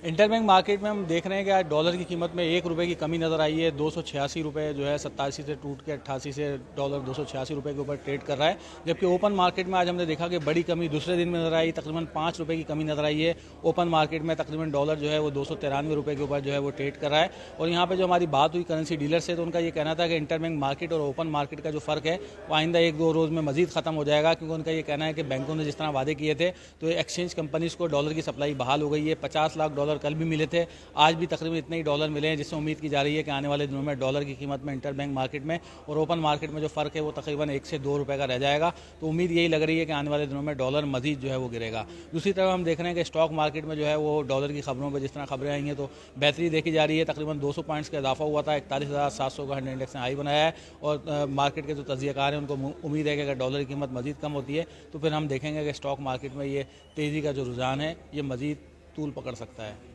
Inter bank market में हम देख रहे हैं कि आज डॉलर की कीमत में 1 रुपये की कमी नज़र आई है। 286 रुपये जो है 87 से टूट के 88 से डॉलर 286 रुपये के ऊपर ट्रेड कर रहा है। जबकि ओपन मार्केट में आज हमने देखा कि बड़ी कमी दूसरे दिन में नज़र आई, तकरीबन 5 रुपये की कमी नज़र आई है। ओपन मार्केट में तकरीबन डॉलर जो है वो 293 रुपये के ऊपर जो है वो ट्रेड कर रहा है। और यहाँ पर जो हमारी बात हुई करेंसी डीलर से, तो उनका ये कहना था कि इंटर बैंक मार्केट और ओपन मार्केट का जो फ़र्क है वो आइंदा 1-2 रोज़ में मजीद ख़त्म हो जाएगा, क्योंकि उनका ये कहना है कि बैंकों ने जिस तरह वादे किए थे तो एक्सचेंज कंपनीज़ को डॉलर की सप्लाई बहाल हो गई है। 50 लाख डॉलर कल भी मिले थे, आज भी तकरीबन इतने ही डॉलर मिले हैं, जिससे उम्मीद की जा रही है कि आने वाले दिनों में डॉलर की कीमत में इंटर बैंक मार्केट में और ओपन मार्केट में जो फ़र्क है वो तकरीबन 1 से 2 रुपये का रह जाएगा। तो उम्मीद यही लग रही है कि आने वाले दिनों में डॉलर मजीद जो है वो गिरेगा। दूसरी तरफ हम देख रहे हैं कि स्टॉक मार्केट में जो है वो डॉलर की खबरों पर जिस तरह खबरें आई हैं तो बेहतरी देखी जा रही है। तकरीबन 200 पॉइंट्स का इजाफा हुआ था, 41,700 का हंड्रेड इंडेक्स ने हाई बनाया है। और मार्केट के जो तज्ज़ियाकार हैं उनको उम्मीद है कि अगर डॉलर की कीमत मजीद कम होती है तो फिर हम देखेंगे कि स्टॉक मार्केट में ये तेज़ी का जो रुझान है ये मजीद तूल पकड़ सकता है।